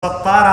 17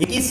21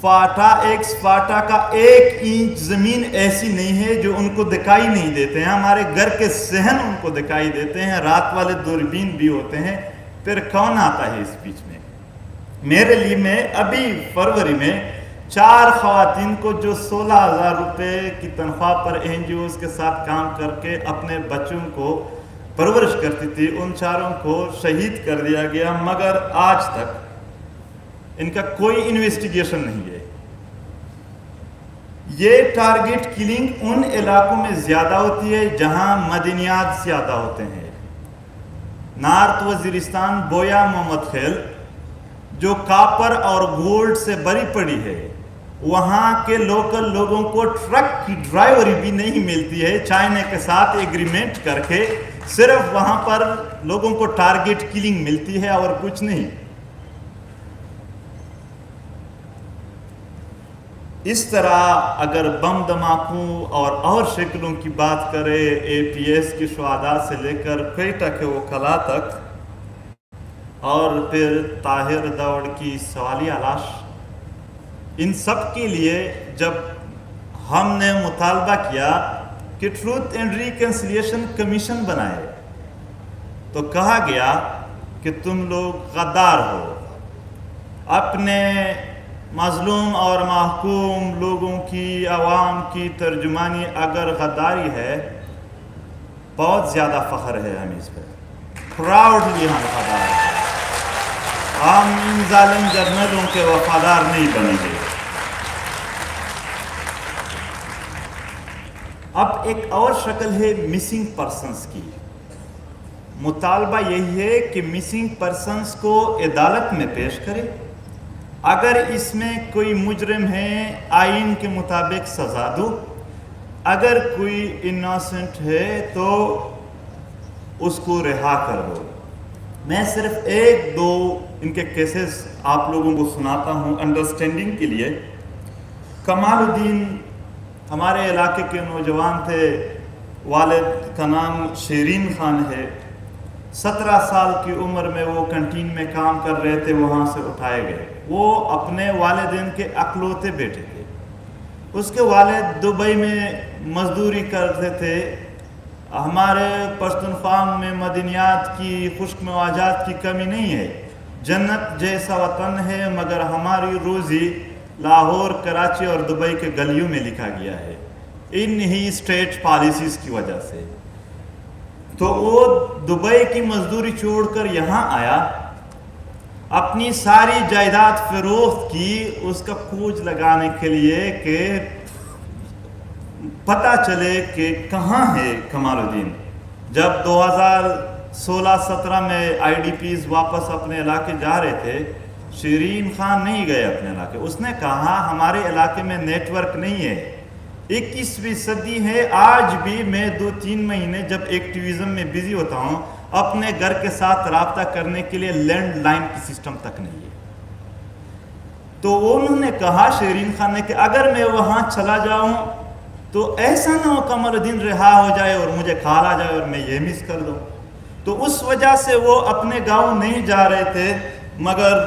FATA کا 1 inch زمین ایسی نہیں ہے جو ان کو دکھائی نہیں دیتے ہیں. ہمارے گھر کے صحن ان کو دکھائی دیتے ہیں, رات والے دوربین بھی ہوتے ہیں. پھر کون آتا ہے اس بیچ میں؟ میرے لیے, میں ابھی فروری میں 4 خواتین کو جو 16,000 روپے کی تنخواہ پر NGOs کے ساتھ کام کر کے اپنے بچوں کو پرورش کرتی تھی, ان 4 کو شہید کر دیا گیا, مگر آج تک ان کا کوئی انویسٹیگیشن نہیں ہے. یہ ٹارگٹ کلنگ ان علاقوں میں زیادہ ہوتی ہے جہاں مدنیات زیادہ ہوتے ہیں. نارتھ وزیرستان بویا محمد خیل جو کاپر اور گولڈ سے بری پڑی ہے, وہاں کے لوکل لوگوں کو ٹرک کی ڈرائیوری بھی نہیں ملتی ہے. چائنا کے ساتھ ایگریمنٹ کر کے صرف وہاں پر لوگوں کو ٹارگٹ کلنگ ملتی ہے اور کچھ نہیں. اس طرح اگر بم دھماکوں اور شکلوں کی بات کرے, APS کی شہداء سے لے کر کوئٹہ کے وکلاء تک, اور پھر طاہر دوڑ کی سوالیہ لاش, ان سب کے لیے جب ہم نے مطالبہ کیا کہ ٹروتھ اینڈ ریکنسیلیشن کمیشن بنائے, تو کہا گیا کہ تم لوگ غدار ہو. اپنے مظلوم اور محکوم لوگوں کی, عوام کی ترجمانی اگر غداری ہے, بہت زیادہ فخر ہے ہمیں اس پر. پراؤڈلی ہم غدار ہیں. ہم ان ظالم جرنلوں کے وفادار نہیں بنیں گے. اب ایک اور شکل ہے مسنگ پرسنز کی. مطالبہ یہی ہے کہ مسنگ پرسنز کو عدالت میں پیش کرے. اگر اس میں کوئی مجرم ہے, آئین کے مطابق سزا دو. اگر کوئی انوسنٹ ہے تو اس کو رہا کر دو. میں صرف 1-2 ان کے کیسز آپ لوگوں کو سناتا ہوں انڈرسٹینڈنگ کے لیے. کمال الدین ہمارے علاقے کے نوجوان تھے, والد کا نام شیرین خان ہے. 17 سال کی عمر میں وہ کنٹین میں کام کر رہے تھے, وہاں سے اٹھائے گئے. وہ اپنے والدین کے اکلوتے بیٹے تھے. اس کے والد دبئی میں مزدوری کرتے تھے. ہمارے پختونخوا میں مدنیات کی, خشک مواجات کی کمی نہیں ہے. جنت جیسا وطن ہے, مگر ہماری روزی لاہور, کراچی اور دبئی کے گلیوں میں لکھا گیا ہے, ان ہی اسٹیٹ پالیسیز کی وجہ سے. تو وہ دبئی کی مزدوری چھوڑ کر یہاں آیا, اپنی ساری جائیداد فروخت کی اس کا کوچ لگانے کے لیے کہ پتہ چلے کہ کہاں ہے کمال الدین. جب 2016-17 میں IDPs واپس اپنے علاقے جا رہے تھے, شیرین خان نہیں گئے اپنے علاقے. اس نے کہا ہمارے علاقے میں نیٹ ورک نہیں ہے, 21ویں صدی ہے. آج بھی میں 2-3 مہینے جب ایکٹیویزم میں بزی ہوتا ہوں, اپنے گھر کے ساتھ رابطہ کرنے کے لیے لینڈ لائن کی سسٹم تک نہیں ہے. تو انہوں نے کہا, شیرین خان نے, کہ اگر میں وہاں چلا جاؤں تو ایسا نہ ہو کمال الدین رہا ہو جائے اور مجھے کھال آ جائے اور میں یہ مس کر دوں. تو اس وجہ سے وہ اپنے گاؤں نہیں جا رہے تھے. مگر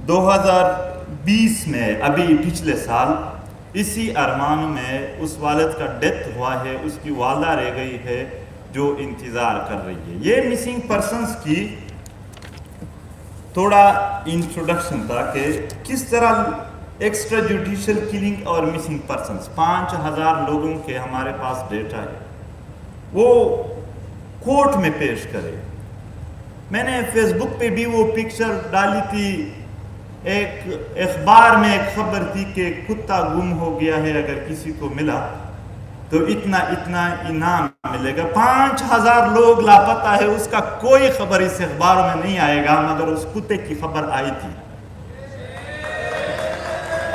2020 میں, ابھی پچھلے سال, اسی ارمان میں اس والد کا ڈیتھ ہوا ہے. اس کی والدہ رہ گئی ہے جو انتظار کر رہی ہے. یہ مسنگ پرسنز کی تھوڑا انٹروڈکشن تھا کہ کس طرح ایکسٹرا جوڈیشل کلنگ اور مسنگ پرسنز. 5,000 لوگوں کے ہمارے پاس ڈیٹا ہے, وہ کورٹ میں پیش کرے. میں نے فیس بک پہ بھی وہ پکچر ڈالی تھی. ایک اخبار میں ایک خبر تھی کہ کتا گم ہو گیا ہے, اگر کسی کو ملا تو اتنا انعام ملے گا. 5,000 لوگ لاپتہ ہے, اس کا کوئی خبر اس اخبار میں نہیں آئے گا, مگر اس کتے کی خبر آئی تھی.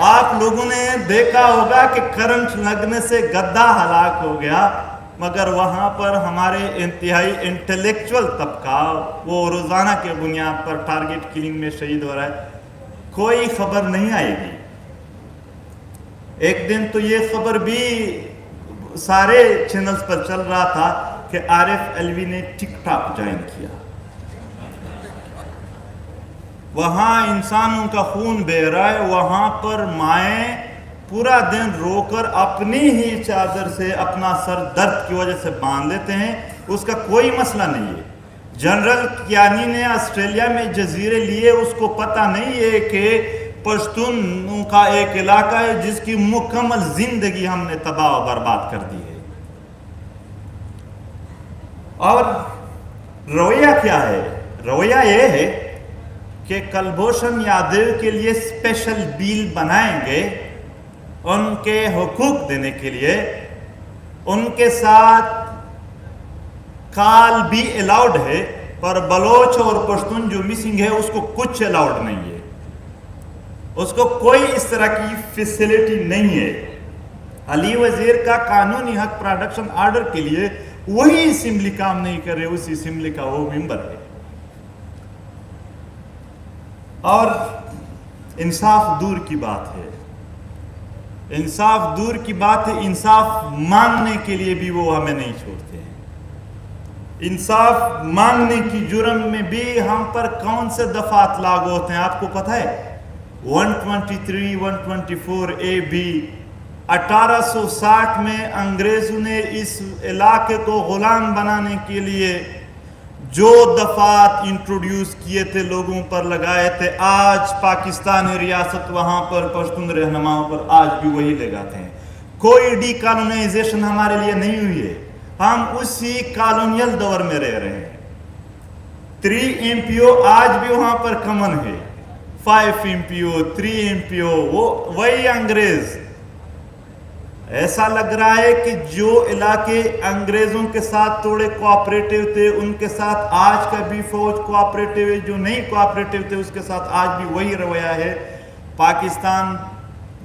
آپ لوگوں نے دیکھا ہوگا کہ کرنٹ لگنے سے گدھا ہلاک ہو گیا, مگر وہاں پر ہمارے انتہائی انٹلیکچول طبقہ وہ روزانہ کے بنیاد پر ٹارگٹ کلنگ میں شہید ہو رہا ہے. کوئی خبر نہیں آئے گی. ایک دن تو یہ خبر بھی سارے چینلز پر چل رہا تھا کہ عارف علوی نے ٹک ٹاک جوائن کیا. وہاں انسانوں کا خون بہ رہا ہے، وہاں پر مائیں پورا دن رو کر اپنی ہی چادر سے اپنا سر درد کی وجہ سے باندھ لیتے ہیں، اس کا کوئی مسئلہ نہیں ہے۔ جنرل کیانی نے آسٹریلیا میں جزیرے لیے، اس کو پتہ نہیں ہے کہ پشتون کا ایک علاقہ ہے جس کی مکمل زندگی ہم نے تباہ و برباد کر دی ہے۔ اور رویہ کیا ہے؟ رویہ یہ ہے کہ کلبھوشن یادو کے لیے اسپیشل بیل بنائیں گے ان کے حقوق دینے کے لیے، ان کے ساتھ کال بھی الاؤڈ ہے، پر بلوچ اور پشتون جو مسنگ ہے اس کو کچھ الاؤڈ نہیں ہے، اس کو کوئی اس طرح کی فیسیلیٹی نہیں ہے۔ علی وزیر کا قانونی حق پروڈکشن آرڈر کے لیے وہی اسمبلی کام نہیں کر رہے، اسی اسمبلی کا وہ ممبر ہے۔ اور انصاف دور کی بات ہے، انصاف دور کی بات ہے، انصاف مانگنے کے لیے بھی وہ ہمیں نہیں چھوڑتے ہیں۔ انصاف مانگنے کی جرم میں بھی ہم پر کون سے دفعات لاگو ہوتے ہیں آپ کو پتہ ہے؟ 123 124 اے بی 1860 میں انگریزوں نے اس علاقے کو غلام بنانے کے لیے جو دفعات انٹروڈیوس کیے تھے، لوگوں پر لگائے تھے، آج پاکستانی ریاست وہاں پر پشتون رہنماؤں پر آج بھی وہی لگاتے ہیں۔ کوئی ڈی کالونائزیشن ہمارے لیے نہیں ہوئی ہے، ہم اسی کالونیل دور میں رہ رہے ہیں۔ 3 MPO آج بھی وہاں پر کمن ہے، 5 MPO 3 MPO وہی انگریز۔ ایسا لگ رہا ہے کہ جو علاقے انگریزوں کے ساتھ تھوڑے کوآپریٹیو تھے ان کے ساتھ آج کا بھی فوج کوآپریٹیو ہے، جو نہیں کوآپریٹیو تھے اس کے ساتھ آج بھی وہی رویہ ہے۔ پاکستان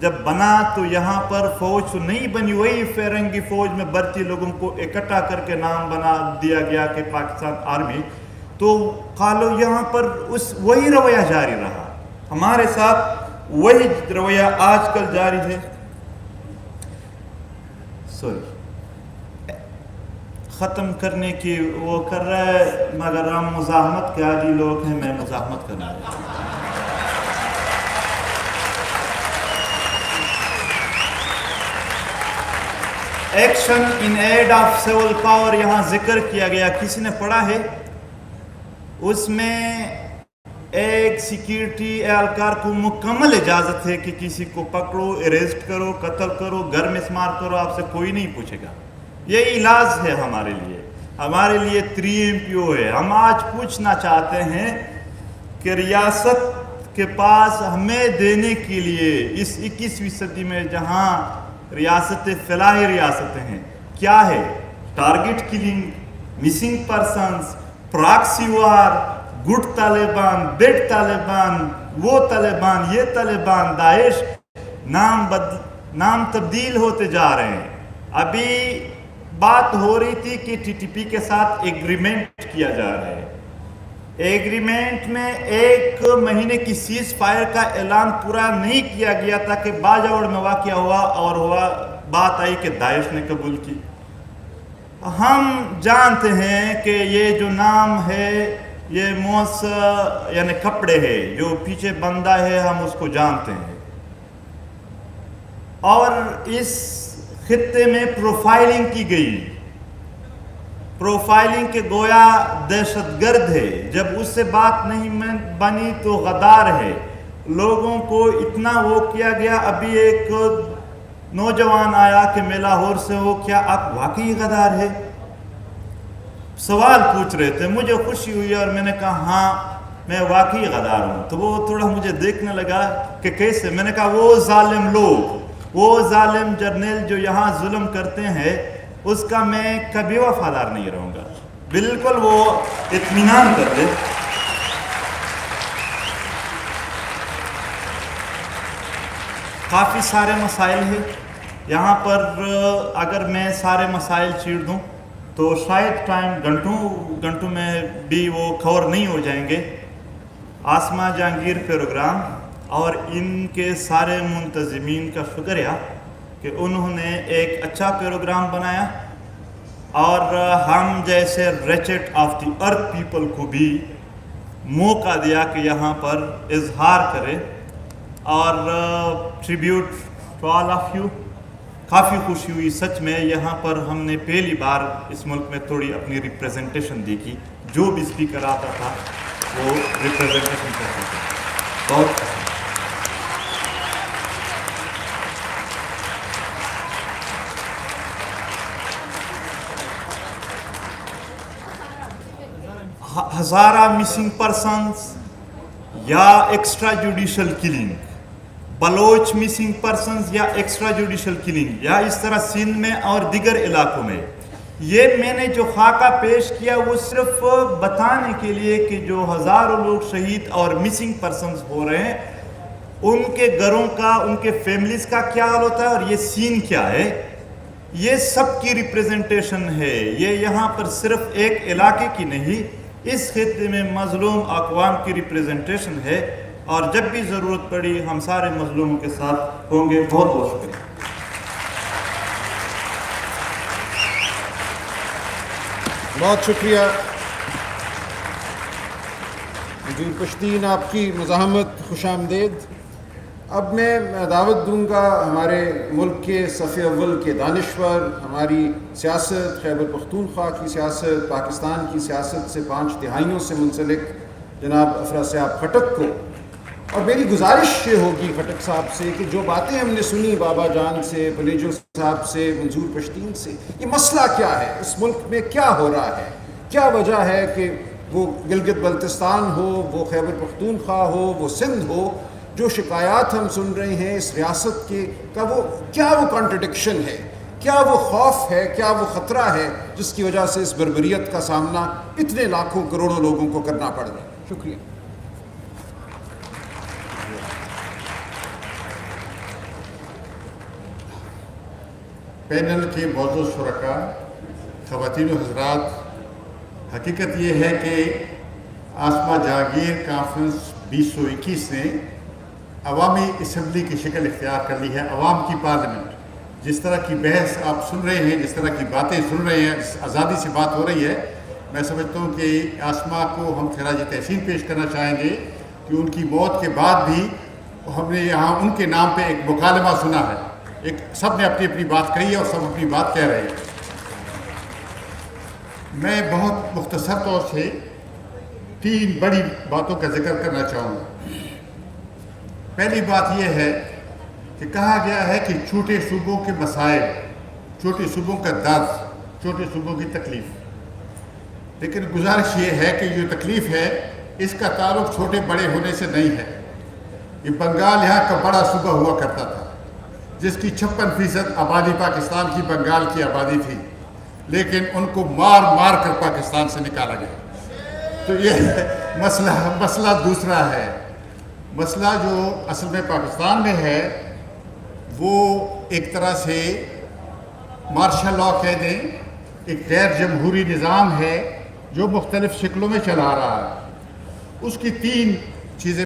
جب بنا تو یہاں پر فوج تو نہیں بنی، وہی فرنگی فوج میں بھرتی لوگوں کو اکٹھا کر کے نام بنا دیا گیا کہ پاکستان آرمی، تو قالو یہاں پر وہی رویہ جاری رہا، ہمارے ساتھ وہی رویہ آج کل جاری ہے۔ ختم کرنے کی وہ کر رہا ہے، مگر ہم مزاحمت کے عادی لوگ ہیں، میں مزاحمت کرنا ہے۔ Action in aid of civil power یہاں ذکر کیا گیا، کسی نے پڑھا ہے؟ اس میں ایک سیکیورٹی اہلکار کو مکمل اجازت ہے کہ کسی کو پکڑو، اریسٹ کرو، قتل کرو، گھر میں اسمار کرو، آپ سے کوئی نہیں پوچھے گا۔ یہ علاج ہے ہمارے لیے، ہمارے لیے 3 MPO ہے۔ ہم آج پوچھنا چاہتے ہیں کہ ریاست کے پاس ہمیں دینے کے لیے اس 21ویں صدی میں جہاں ریاستیں فلاحی ریاستیں ہیں، کیا ہے؟ Target killing, missing persons, proxy war, good Taliban, bad Taliban, وہ طالبان، یہ طالبان، داعش، نام تبدیل ہوتے جا رہے ہیں۔ ابھی بات ہو رہی تھی کہ TTP کے ساتھ ایگریمنٹ کیا جا رہا ہے، ایگریمنٹ میں 1 مہینے کی سیز فائر کا اعلان پورا نہیں کیا گیا تھا کہ باجوڑ میں واقعہ ہوا اور بات آئی کہ داعش نے قبول کی۔ ہم جانتے ہیں کہ یہ جو نام ہے یہ موس یعنی کپڑے ہے، جو پیچھے بندہ ہے ہم اس کو جانتے ہیں، اور اس خطے میں پروفائلنگ کی گئی، پروفائلنگ کے گویا دہشت گرد ہے، جب اس سے بات نہیں بنی تو غدار ہے، لوگوں کو اتنا وہ کیا گیا۔ ابھی ایک نوجوان آیا کہ میں لاہور سے ہو، کیا آپ واقعی غدار ہے؟ سوال پوچھ رہے تھے، مجھے خوشی ہوئی اور میں نے کہا ہاں میں واقعی غدار ہوں۔ تو وہ تھوڑا مجھے دیکھنے لگا کہ کیسے؟ میں نے کہا وہ ظالم لوگ، وہ ظالم جرنیل جو یہاں ظلم کرتے ہیں اس کا میں کبھی وفادار نہیں رہوں گا۔ بالکل وہ اطمینان کر لے۔ کافی سارے مسائل ہیں یہاں پر، اگر میں سارے مسائل چھیڑ دوں تو شاید ٹائم گھنٹوں میں بھی وہ کور نہیں ہو جائیں گے۔ آسما جہانگیر پروگرام اور ان کے سارے منتظمین کا شکریہ کہ انہوں نے ایک اچھا پروگرام بنایا، اور ہم جیسے ریچٹ آف دی ارتھ پیپل کو بھی موقع دیا کہ یہاں پر اظہار کرے اور tribute to all of you. کافی خوشی ہوئی سچ میں. یہاں پر ہم نے پہلی بار اس ملک میں تھوڑی اپنی ریپریزنٹیشن دیکھی. جو بھی اسپیکر آتا تھا وہ ریپریزنٹیشن کرتا تھا. بہت ہزارہ مسنگ پرسنز یا extra judicial killing, Baloch missing persons یا ایکسٹرا جوڈیشل کلنگ, یا اس طرح سندھ میں اور دیگر علاقوں میں. یہ میں نے جو خاکہ پیش کیا وہ صرف بتانے کے لیے کہ جو ہزاروں لوگ شہید اور مسنگ پرسنز ہو رہے ہیں ان کے گھروں کا, ان کے فیملیز کا کیا حال ہوتا ہے اور یہ سین کیا ہے. یہ سب کی ریپریزنٹیشن ہے. یہ یہاں پر صرف ایک علاقے کی نہیں, اس خطے میں مظلوم اقوام کی ریپریزنٹیشن ہے. اور جب بھی ضرورت پڑی ہم سارے مظلوموں کے ساتھ ہوں گے. بہت بہت شکریہ. بہت شکریہ منظور پشتین, آپ کی مزاحمت خوش آمدید. اب میں دعوت دوں گا ہمارے ملک کے صف اول کے دانشور, ہماری سیاست, خیبر پختونخوا کی سیاست, پاکستان کی سیاست سے 5 دہائیوں سے منسلک جناب افراسیاب خٹک کو. اور میری گزارش یہ ہوگی خٹک صاحب سے کہ جو باتیں ہم نے سنی بابا جان سے, بلیجو صاحب سے, منظور پشتین سے, یہ مسئلہ کیا ہے, اس ملک میں کیا ہو رہا ہے, کیا وجہ ہے کہ وہ گلگت بلتستان ہو, وہ خیبر پختونخوا ہو, وہ سندھ ہو, جو شکایات ہم سن رہے ہیں اس ریاست کے کا وہ کیا وہ کانٹرڈکشن ہے, کیا وہ خوف ہے, کیا وہ خطرہ ہے جس کی وجہ سے اس بربریت کا سامنا اتنے لاکھوں کروڑوں لوگوں کو کرنا پڑ رہا ہے. شکریہ. پینل کے معزز شرکاء, خواتین و حضرات, حقیقت یہ ہے کہ آسما جہانگیر کانفرنس 2021 نے عوامی اسمبلی کی شکل اختیار کر لی ہے, عوام کی پارلیمنٹ. جس طرح کی بحث آپ سن رہے ہیں, جس طرح کی باتیں سن رہے ہیں, جس آزادی سے بات ہو رہی ہے, میں سمجھتا ہوں کہ آسما کو ہم خراج تحسین پیش کرنا چاہیں گے کہ ان کی موت کے بعد بھی ہم نے یہاں ان کے نام پہ ایک مکالمہ سنا ہے. ایک سب نے اپنی اپنی بات کہی ہے اور سب اپنی بات کہہ رہے ہیں. میں بہت مختصر طور سے 3 بڑی باتوں کا ذکر کرنا چاہوں گا. پہلی بات یہ ہے کہ کہا گیا ہے کہ چھوٹے صوبوں کے مسائل, چھوٹے صوبوں کا درد, چھوٹے صوبوں کی تکلیف. لیکن گزارش یہ ہے کہ جو تکلیف ہے اس کا تعلق چھوٹے بڑے ہونے سے نہیں ہے. یہ بنگال یہاں کا بڑا صوبہ ہوا کرتا تھا جس کی 56% آبادی پاکستان کی بنگال کی آبادی تھی, لیکن ان کو مار مار کر پاکستان سے نکالا گیا. تو یہ مسئلہ دوسرا ہے. مسئلہ جو اصل میں پاکستان میں ہے وہ ایک طرح سے مارشل لا کہہ دیں, ایک غیر جمہوری نظام ہے جو مختلف شکلوں میں چلا رہا ہے. اس کی 3 چیزیں